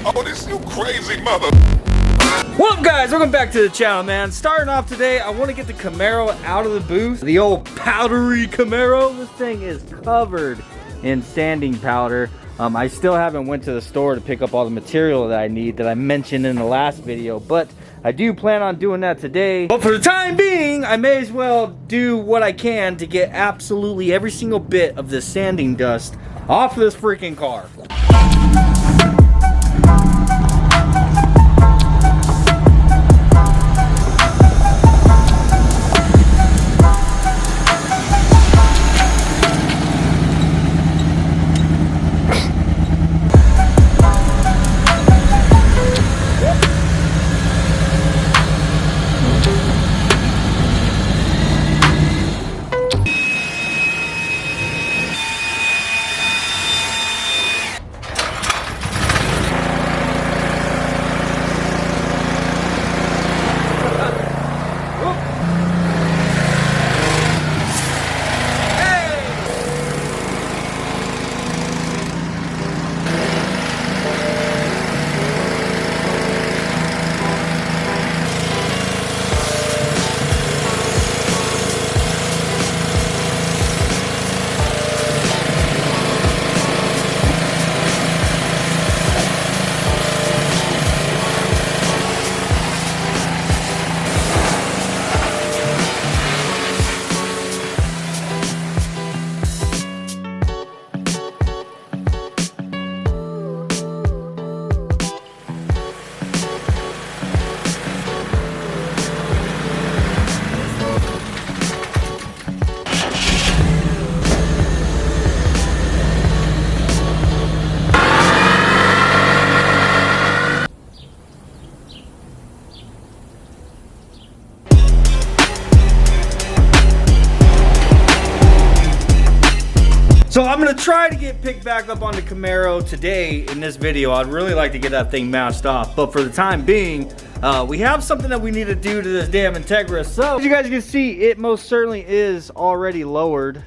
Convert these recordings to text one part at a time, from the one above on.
Oh, this you crazy mother. What up, guys? Welcome back to the channel, man. Starting off today, I want to get the Camaro out of the booth. The old powdery Camaro. This thing is covered in sanding powder. I still haven't went to the store to pick up all the material that I need that I mentioned in the last video, but I do plan on doing that today. But for the time being, I may as well do what I can to get absolutely every single bit of this sanding dust off of this freaking car. So I'm gonna try to get picked back up on the Camaro today in this video. I'd really like to get that thing matched off, but for the time being, we have something that we need to do to this damn Integra. So as you guys can see, it most certainly is already lowered.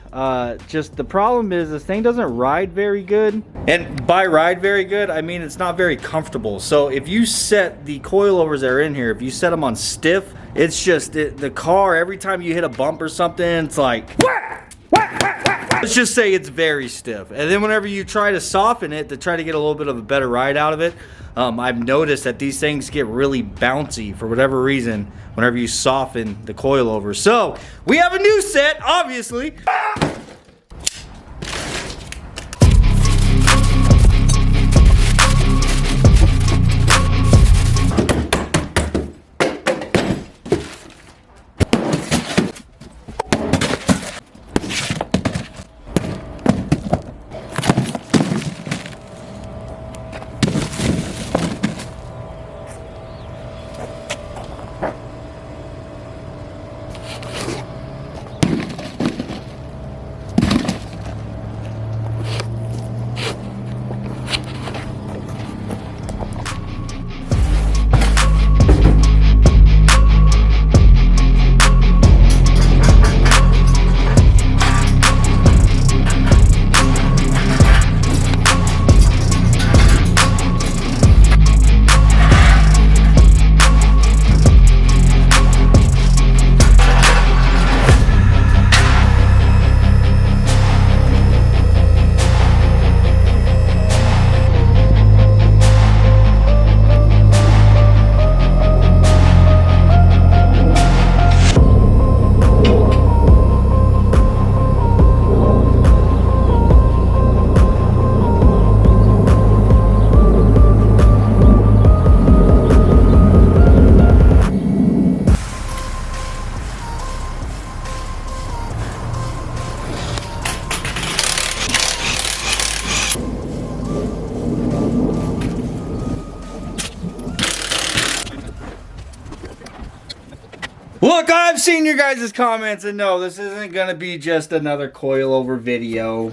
Just the problem is this thing doesn't ride very good. And by ride very good, I mean it's not very comfortable. So if you set the coilovers that are in here, if you set them on stiff, it's just the car, every time you hit a bump or something, it's like, wah! Let's just say it's very stiff. And then whenever you try to soften it to try to get a little bit of a better ride out of it, I've noticed that these things get really bouncy for whatever reason whenever you soften the coilover. So we have a new set, obviously. Look, I've seen your guys' comments, and no, this isn't going to be just another coilover video.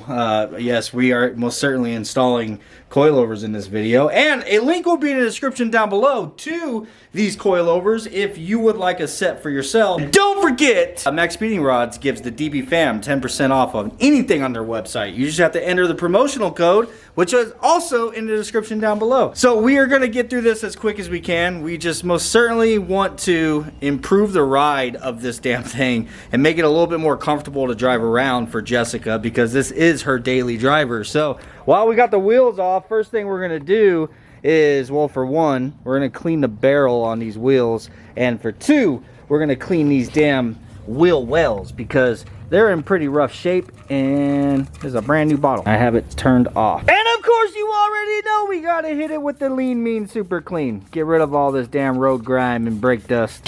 Yes, we are most certainly installing coilovers in this video, and a link will be in the description down below to these coilovers if you would like a set for yourself. And don't forget, Max Speeding Rods gives the DBFam 10% off on anything on their website. You just have to enter the promotional code, which is also in the description down below. So we are going to get through this as quick as we can. We just most certainly want to improve the ride of this damn thing and make it a little bit more comfortable to drive around for Jessica, because this is her daily driver. So while we got the wheels off, first thing we're going to do is, well, for one, we're going to clean the barrel on these wheels, and for two, we're going to clean these damn wheel wells because they're in pretty rough shape. And there's a brand new bottle. I have it turned off. And of course, you already know we got to hit it with the Lean Mean Super Clean. Get rid of all this damn road grime and brake dust.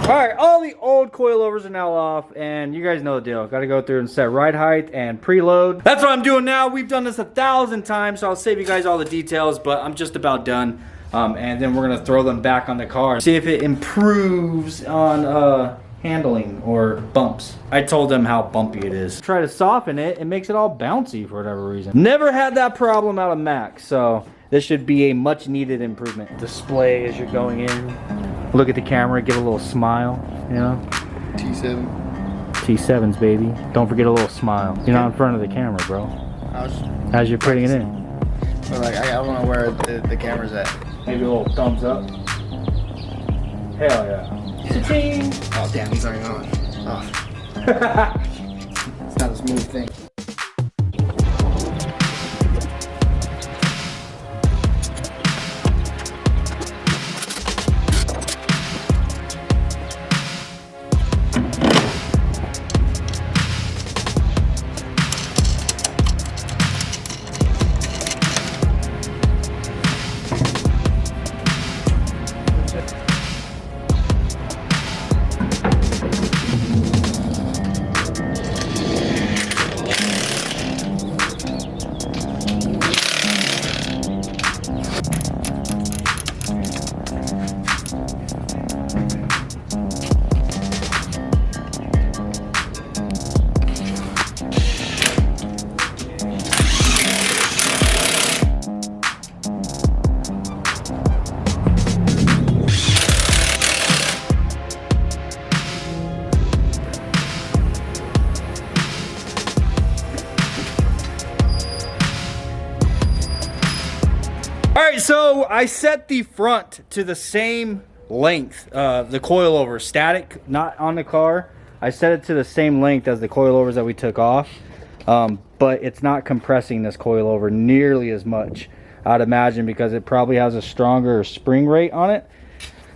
Alright, all the old coilovers are now off, and you guys know the deal. Got to go through and set ride height and preload. That's what I'm doing now. We've done this 1,000 times, so I'll save you guys all the details, but I'm just about done. And then we're going to throw them back on the car. See if it improves on handling or bumps. I told them how bumpy it is. Try to soften it, it makes it all bouncy for whatever reason. Never had that problem out of Max, so this should be a much needed improvement. Display as you're going in. Look at the camera, give a little smile, you know? T7's, baby. Don't forget a little smile. You're not in front of the camera, bro. As you're putting it in. But like, I don't know where the camera's at. Maybe a little thumbs up. Hell yeah. Cha-ching! Oh damn, he's already on. Oh. It's not a smooth thing. Alright, so I set the front to the same length, the coilover, static, not on the car. I set it to the same length as the coilovers that we took off, but it's not compressing this coilover nearly as much, I'd imagine, because it probably has a stronger spring rate on it.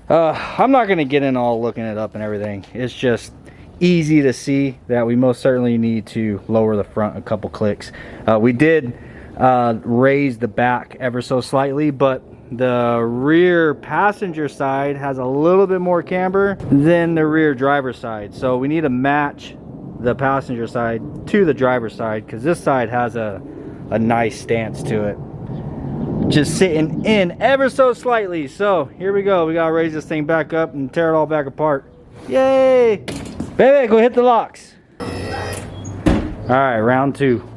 I'm not going to get in all looking it up and everything. It's just easy to see that we most certainly need to lower the front a couple clicks. We did raise the back ever so slightly, but the rear passenger side has a little bit more camber than the rear driver side, so we need to match the passenger side to the driver side, because this side has a nice stance to it, just sitting in ever so slightly. So here we go, we gotta raise this thing back up and tear it all back apart. Yay, baby, go hit the locks. All right, round two.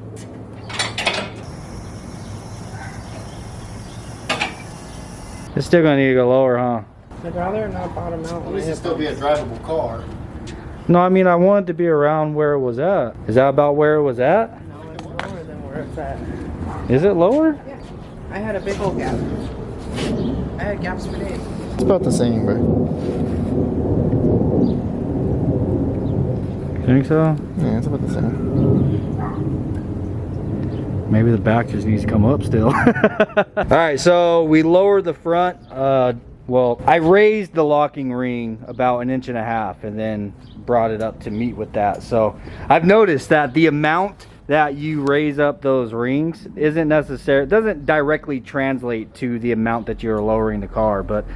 It's still gonna need to go lower, huh? I'd rather not bottom out. At least it still be a drivable car. No, I mean, I want it to be around where it was at. Is that about where it was at? No, it's lower than where it's at. Is it lower? Yeah. I had a big old gap. I had gaps for days. It's about the same, bro. Think so? Yeah, it's about the same. Maybe the back just needs to come up still. All right, so we lowered the front. Well, I raised the locking ring about 1.5 inches and then brought it up to meet with that. So I've noticed that the amount that you raise up those rings isn't necessary. It doesn't directly translate to the amount that you're lowering the car, but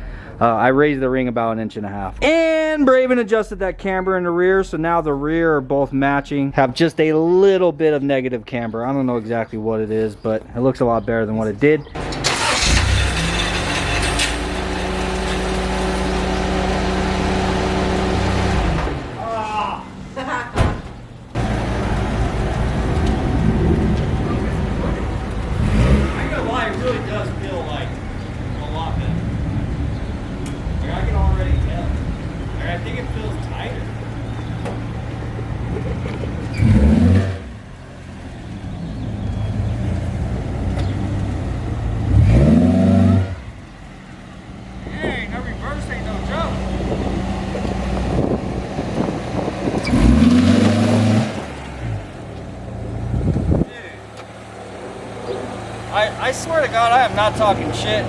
I raised the ring about 1.5 inches. And Braven adjusted that camber in the rear, so now the rear are both matching. Have just a little bit of negative camber. I don't know exactly what it is, but it looks a lot better than what it did. I swear to God, I am not talking shit.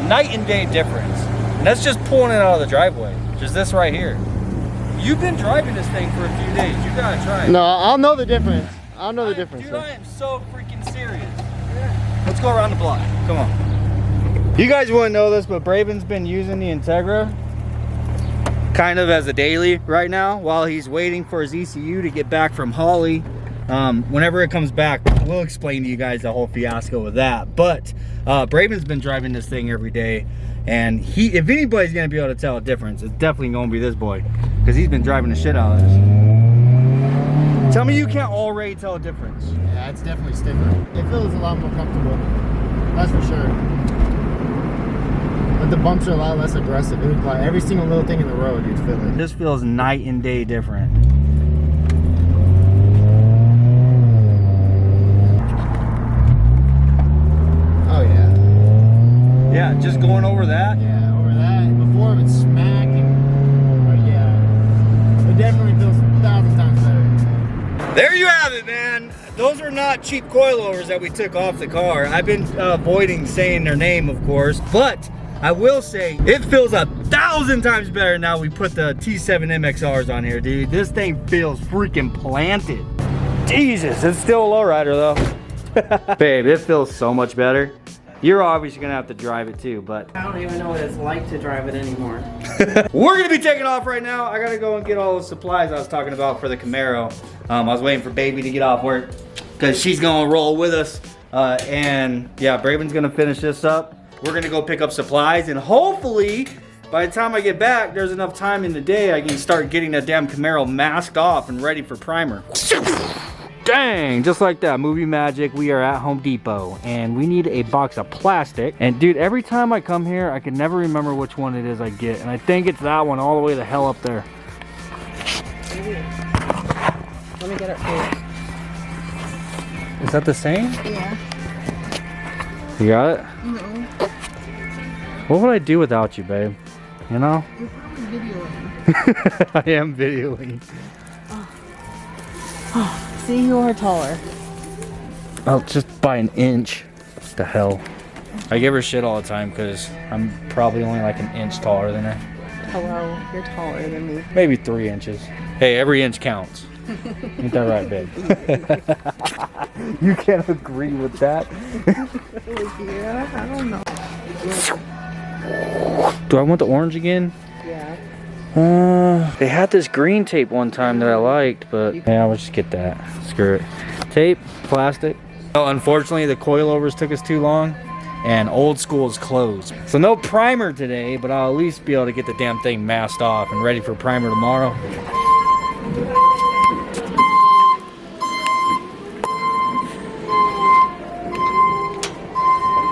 Night and day difference. And that's just pulling it out of the driveway. Just this right here. You've been driving this thing for a few days. You gotta try it. No, I'll know the difference. I'll know the difference. Dude, I am so freaking serious. Let's go around the block. Come on. You guys wouldn't know this, but Braven's been using the Integra kind of as a daily right now while he's waiting for his ECU to get back from Holly. Whenever it comes back, we'll explain to you guys the whole fiasco with that. But Braven's been driving this thing every day, and if anybody's gonna be able to tell a difference, it's definitely gonna be this boy, because he's been driving the shit out of this. Tell me you can't already tell a difference. Yeah, it's definitely stiffer. It feels a lot more comfortable. That's for sure. But the bumps are a lot less aggressive. It was like every single little thing in the road, you'd feel it. This feels night and day different. Yeah, just going over that? Yeah, over that. Before it would smack and, yeah, it definitely feels 1,000 times better. There you have it, man. Those are not cheap coilovers that we took off the car. I've been avoiding saying their name, of course, but I will say it feels 1,000 times better now we put the T7 MXRs on here, dude. This thing feels freaking planted. Jesus, it's still a lowrider though. Babe, it feels so much better. You're obviously gonna have to drive it too, but I don't even know what it's like to drive it anymore. We're gonna be taking off right now. I gotta go and get all the supplies I was talking about for the Camaro. I was waiting for baby to get off work because she's gonna roll with us. And yeah, Braven's gonna finish this up. We're gonna go pick up supplies, and hopefully by the time I get back, there's enough time in the day I can start getting that damn Camaro masked off and ready for primer. Dang, just like that, movie magic. We are at Home Depot and we need a box of plastic. And dude, every time I come here, I can never remember which one it is I get. And I think it's that one all the way the hell up there. Let me get it for you. Is that the same? Yeah. You got it? No. What would I do without you, babe? You know? You're probably videoing. I am videoing. See, you are taller. Oh, just by 1 inch. What the hell? I give her shit all the time because I'm probably only like 1 inch taller than her. Hello, you're taller than me. Maybe 3 inches. Hey, every inch counts. Ain't that right, babe? You can't agree with that. Yeah, I don't know. Do I want the orange again? Yeah. They had this green tape one time that I liked, but yeah, we'll just get that. Screw it. Tape, plastic. Oh, unfortunately, the coilovers took us too long, and Old School is closed. So no primer today, but I'll at least be able to get the damn thing masked off and ready for primer tomorrow.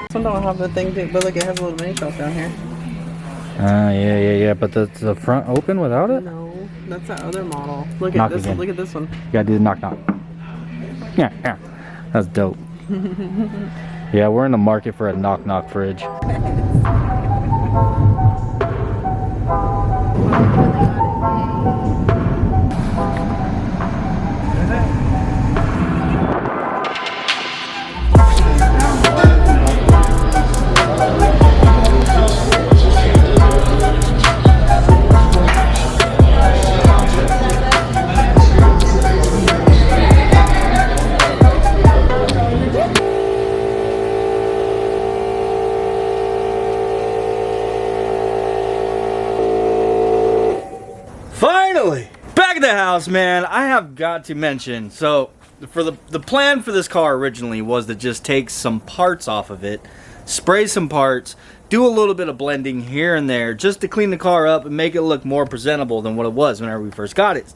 This one don't have the thing, but look, it has a little mini shelf down here. Yeah, but the front open without it? No, that's that other model. Look Knock at this again. one. Look at this one. You gotta do the knock knock. Yeah, that's dope. Yeah, we're in the market for a knock-knock fridge. Finally, back at the house, man. I have got to mention, so for the plan for this car originally was to just take some parts off of it, spray some parts, do a little bit of blending here and there just to clean the car up and make it look more presentable than what it was whenever we first got it.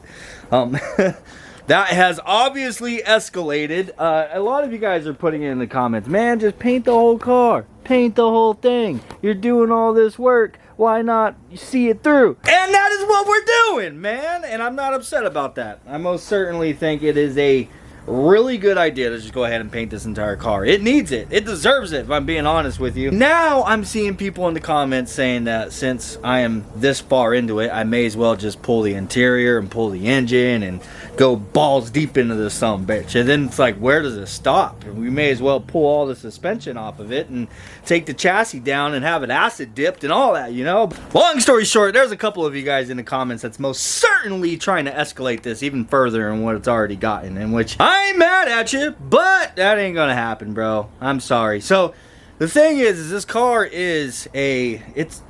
That has obviously escalated. A lot of you guys are putting it in the comments, man, just paint the whole car, paint the whole thing. You're doing all this work, why not see it through? And that is what we're doing, man, and I'm not upset about that. I most certainly think it is a really good idea to just go ahead and paint this entire car. It needs it. It deserves it, if I'm being honest with you. Now I'm seeing people in the comments saying that since I am this far into it, I may as well just pull the interior and pull the engine and go balls deep into this sumbitch. And then it's like, where does it stop? We may as well pull all the suspension off of it and take the chassis down and have it acid dipped and all that, you know? Long story short, there's a couple of you guys in the comments that's most certainly trying to escalate this even further than what it's already gotten, in which I ain't mad at you, but that ain't gonna happen, bro. I'm sorry. So the thing is this car is it's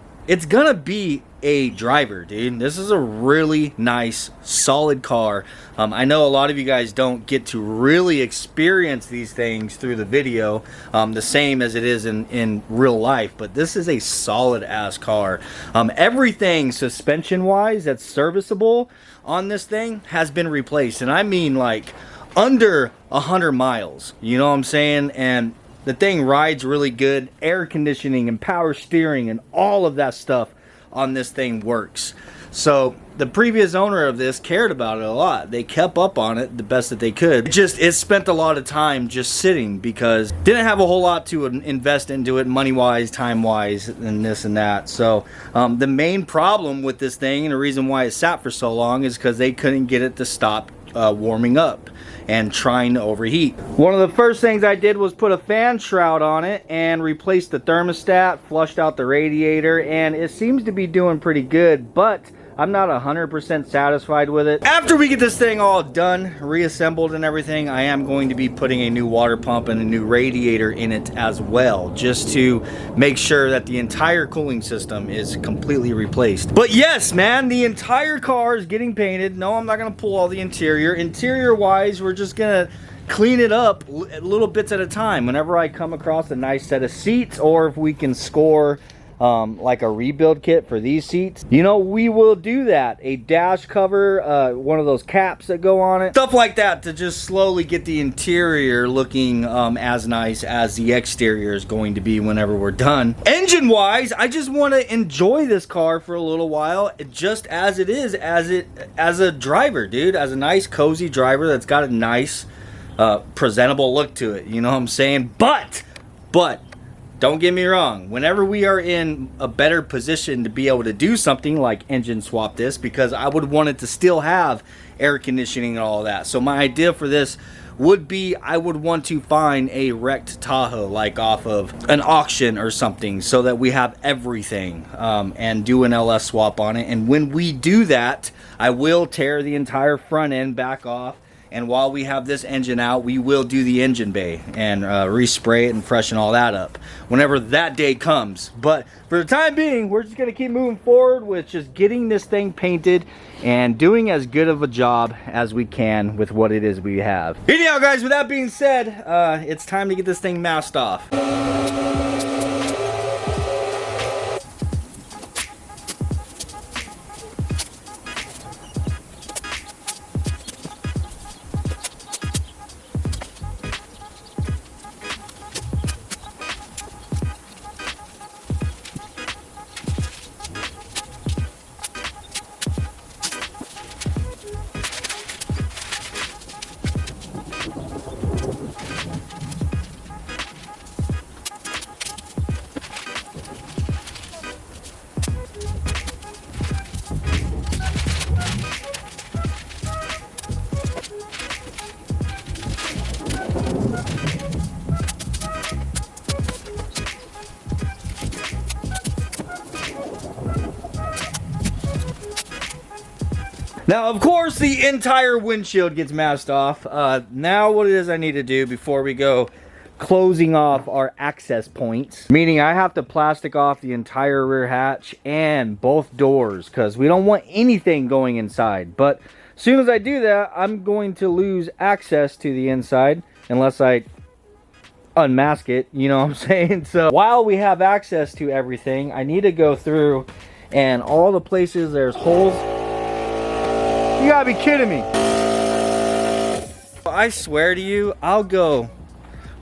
gonna be a driver, dude. This is a really nice, solid car. I know a lot of you guys don't get to really experience these things through the video, the same as it is in real life, but this is a solid ass car. Everything suspension wise that's serviceable on this thing has been replaced, and I mean like under 100 miles, you know what I'm saying? And the thing rides really good. Air conditioning and power steering and all of that stuff on this thing works. So the previous owner of this cared about it a lot. They kept up on it the best that they could. It spent a lot of time just sitting because didn't have a whole lot to invest into it money wise, time wise, and this and that. So the main problem with this thing and the reason why it sat for so long is because they couldn't get it to stop warming up and trying to overheat. One of the first things I did was put a fan shroud on it and replaced the thermostat, flushed out the radiator, and it seems to be doing pretty good, but I'm not 100% satisfied with it. After we get this thing all done, reassembled and everything, I am going to be putting a new water pump and a new radiator in it as well, just to make sure that the entire cooling system is completely replaced. But yes, man, the entire car is getting painted. No, I'm not gonna pull all the interior. Interior wise, we're just gonna clean it up little bits at a time. Whenever I come across a nice set of seats, or if we can score like a rebuild kit for these seats, you know, we will do that. A dash cover, one of those caps that go on it, stuff like that, to just slowly get the interior looking as nice as the exterior is going to be whenever we're done. Engine wise, I just want to enjoy this car for a little while, just as it is, as a driver, dude, as a nice cozy driver that's got a nice presentable look to it, you know what I'm saying? But don't get me wrong, whenever we are in a better position to be able to do something like engine swap this, because I would want it to still have air conditioning and all that. So my idea for this would be, I would want to find a wrecked Tahoe, like off of an auction or something, so that we have everything, and do an LS swap on it. And when we do that, I will tear the entire front end back off. And while we have this engine out, we will do the engine bay and respray it and freshen all that up whenever that day comes. But for the time being, we're just going to keep moving forward with just getting this thing painted and doing as good of a job as we can with what it is we have. Anyhow, guys, with that being said, it's time to get this thing masked off. Now, of course, the entire windshield gets masked off. Now what it is I need to do before we go closing off our access points, meaning I have to plastic off the entire rear hatch and both doors because we don't want anything going inside. But as soon as I do that, I'm going to lose access to the inside unless I unmask it, you know what I'm saying? So while we have access to everything, I need to go through and all the places there's holes. You gotta be kidding me. I swear to you, I'll go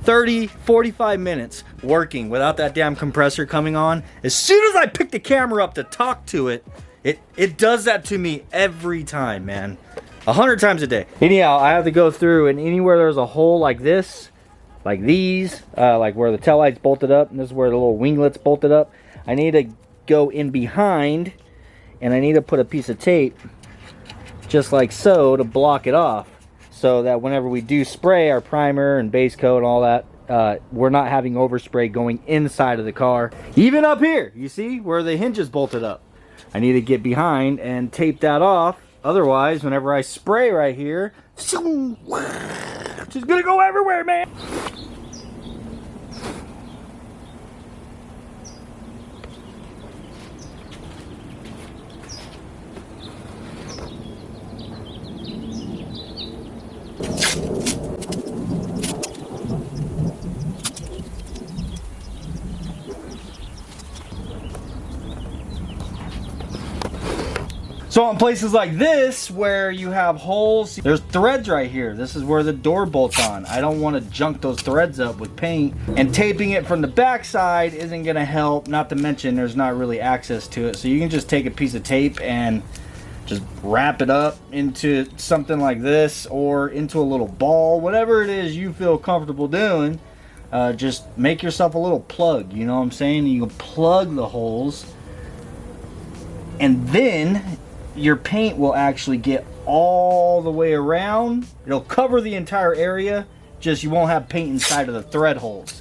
30, 45 minutes working without that damn compressor coming on. As soon as I pick the camera up to talk to it, it does that to me every time, man. 100 times a day. Anyhow, I have to go through, and anywhere there's a hole like this, like these, like where the tail light's bolted up, and this is where the little winglet's bolted up, I need to go in behind, and I need to put a piece of tape, just like so, to block it off. So that whenever we do spray our primer and base coat and all that, we're not having overspray going inside of the car. Even up here, you see where the hinge is bolted up. I need to get behind and tape that off. Otherwise, whenever I spray right here, it's just gonna go everywhere, man. So in places like this where you have holes, there's threads right here. This is where the door bolts on. I don't want to junk those threads up with paint, and taping it from the back side isn't going to help, not to mention there's not really access to it. So you can just take a piece of tape and just wrap it up into something like this or into a little ball, whatever it is you feel comfortable doing. Just make yourself a little plug, you know what I'm saying? You can plug the holes, and then your paint will actually get all the way around. It'll cover the entire area, just you won't have paint inside of the thread holes.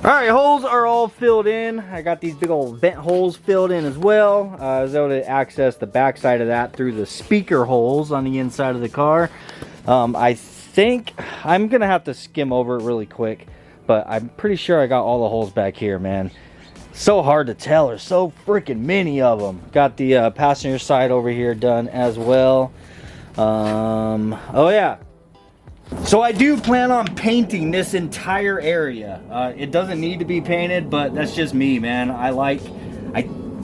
Alright, holes are all filled in. I got these big old vent holes filled in as well. I was able to access the back side of that through the speaker holes on the inside of the car. I think I'm gonna have to skim over it really quick, but I'm pretty sure I got all the holes back here, man. So hard to tell, there's so freaking many of them. Got the passenger side over here done as well. Oh yeah, so I do plan on painting this entire area. It doesn't need to be painted, but that's just me, man.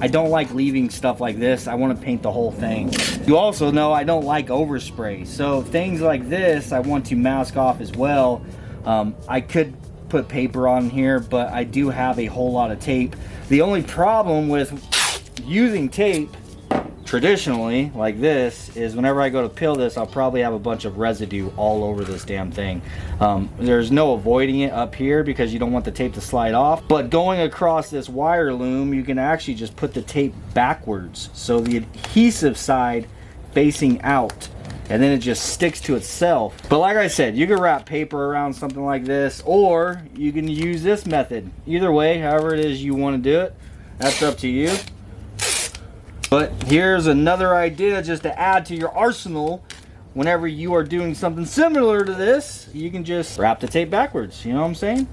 I don't like leaving stuff like this. I want to paint the whole thing. You also know I don't like overspray. So things like this, I want to mask off as well. I could put paper on here, but I do have a whole lot of tape. The only problem with using tape traditionally like this is whenever I go to peel this, I'll probably have a bunch of residue all over this damn thing. There's no avoiding it up here because you don't want the tape to slide off, but going across this wire loom, you can actually just put the tape backwards, so the adhesive side facing out, and then it just sticks to itself. But like I said, you can wrap paper around something like this, or you can use this method. Either way, however it is you want to do it, that's up to you. But here's another idea just to add to your arsenal. Whenever you are doing something similar to this, you can just wrap the tape backwards. You know what I'm saying?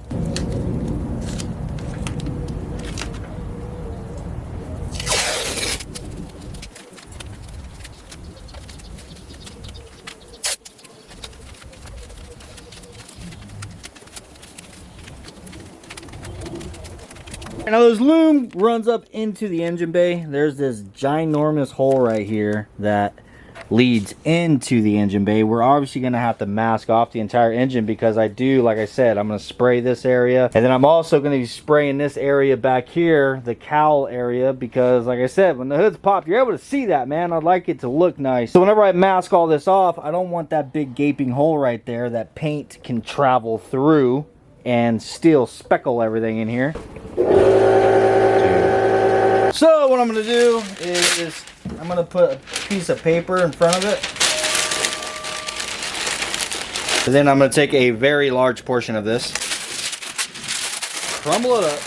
Now this loom runs up into the engine bay. There's this ginormous hole right here that leads into the engine bay. We're obviously going to have to mask off the entire engine because I do, like I said, I'm going to spray this area, and then I'm also going to be spraying this area back here, the cowl area, because like I said, when the hood's popped, you're able to see that, man. I'd like it to look nice. So whenever I mask all this off, I don't want that big gaping hole right there that paint can travel through and still speckle everything in here. So what I'm going to do is I'm going to put a piece of paper in front of it. And then I'm going to take a very large portion of this. crumble it up.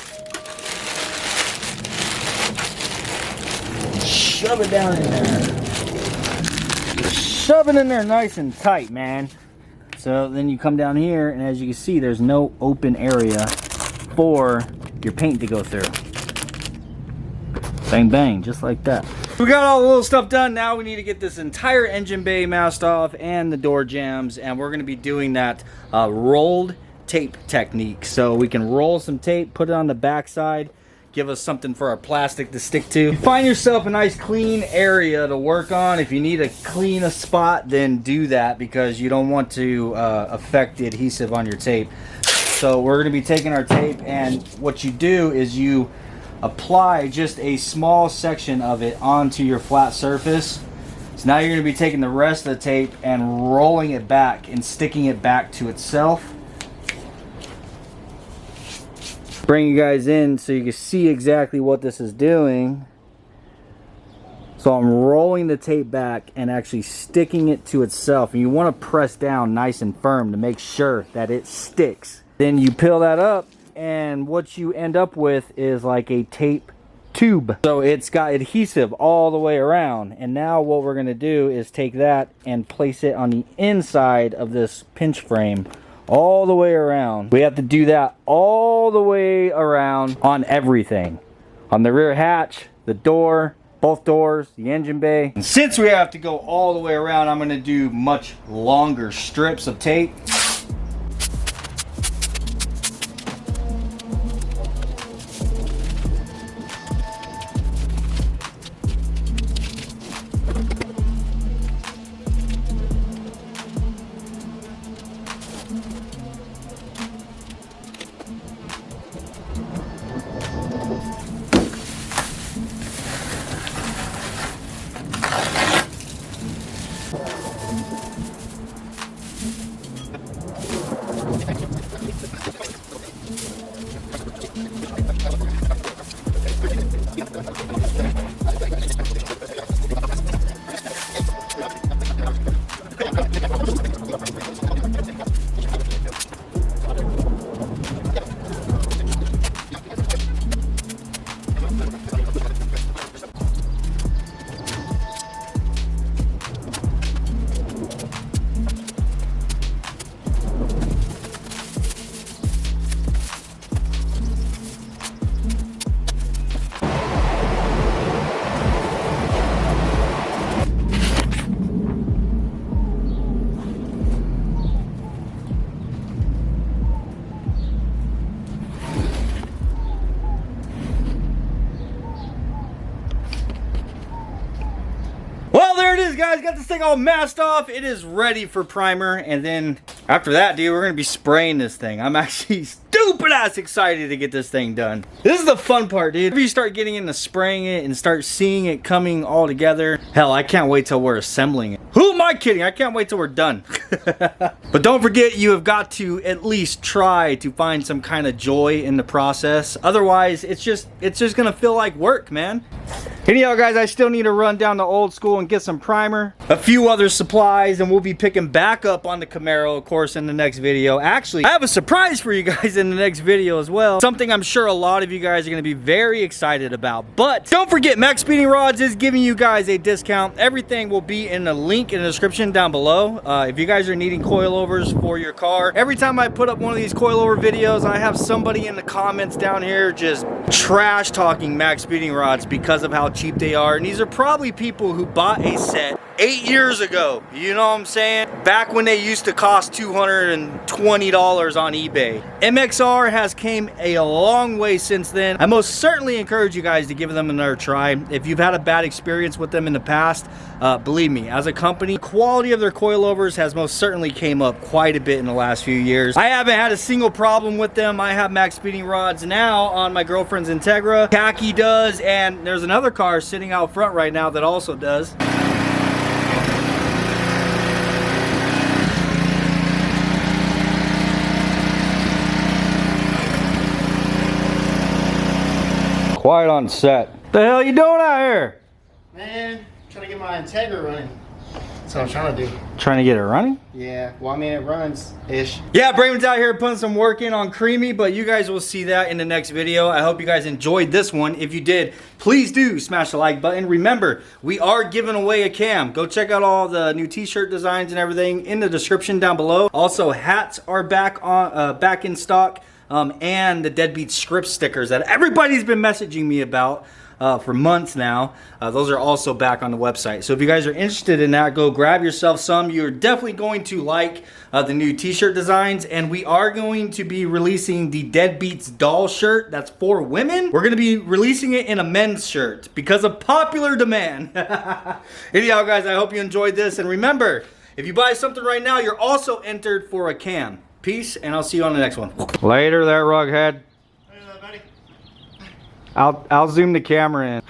Shove it down in there. Shove it in there nice and tight, man. So then you come down here, and as you can see, there's no open area for your paint to go through. Bang, bang, just like that. We got all the little stuff done. Now we need to get this entire engine bay masked off and the door jambs, and we're going to be doing that rolled tape technique. So we can roll some tape, put it on the backside, give us something for our plastic to stick to. Find yourself a nice clean area to work on. If you need to clean a spot, then do that, because you don't want to affect the adhesive on your tape. So we're going to be taking our tape, and what you do is you apply just a small section of it onto your flat surface. So now you're going to be taking the rest of the tape and rolling it back and sticking it back to itself. Bring you guys in so you can see exactly what this is doing. So I'm rolling the tape back and actually sticking it to itself, and you want to press down nice and firm to make sure that it sticks. Then you peel that up, and what you end up with is like a tape tube. So it's got adhesive all the way around, and now what we're going to do is take that and place it on the inside of this pinch frame all the way around. We have to do that all the way around on everything. On the rear hatch, the door, both doors, the engine bay. And since we have to go all the way around, I'm going to do much longer strips of tape. Guys, got this thing all masked off. It is ready for primer, and then after that, dude, we're gonna be spraying this thing. I'm actually stupid ass excited to get this thing done. This is the fun part, dude. If you start getting into spraying it and start seeing it coming all together, hell, I can't wait till we're assembling it. Who am I kidding? I can't wait till we're done. But don't forget, you have got to at least try to find some kind of joy in the process. Otherwise, it's just gonna feel like work, man. Anyhow, guys, I still need to run down to Old School and get some primer, a few other supplies, and we'll be picking back up on the Camaro, of course, in the next video. Actually, I have a surprise for you guys in the next video as well. Something I'm sure a lot of you guys are going to be very excited about. But don't forget, Max Speeding Rods is giving you guys a discount. Everything will be in the link in the description down below. If you guys are needing coilovers for your car, every time I put up one of these coilover videos, I have somebody in the comments down here just trash talking Max Speeding Rods because of how cheap they are. And these are probably people who bought a set 8 years ago, you know what I'm saying? Back when they used to cost $220 on eBay. MXR has came a long way since then. I most certainly encourage you guys to give them another try. If you've had a bad experience with them in the past, believe me, as a company, the quality of their coilovers has most certainly came up quite a bit in the last few years. I haven't had a single problem with them. I have Max Speeding Rods now on my girlfriend's Integra. Khaki does, and there's another car sitting out front right now that also does. Quiet on set. The hell you doing out here? Man, trying to get my Integra running. That's what I'm trying to do. Trying to get it running? Yeah, well, I mean, it runs-ish. Yeah, Braven's out here putting some work in on Creamy, but you guys will see that in the next video. I hope you guys enjoyed this one. If you did, please do smash the like button. Remember, we are giving away a cam. Go check out all the new t-shirt designs and everything in the description down below. Also, hats are back in stock, and the Deadbeat script stickers that everybody's been messaging me about for months now. Those are also back on the website. So if you guys are interested in that, go grab yourself some. You're definitely going to like the new t-shirt designs, and we are going to be releasing the Deadbeats doll shirt that's for women. We're going to be releasing it in a men's shirt because of popular demand. Anyhow, guys, I hope you enjoyed this, and remember, if you buy something right now, you're also entered for a cam. Peace, and I'll see you on the next one. Later there, Rughead. I'll zoom the camera in.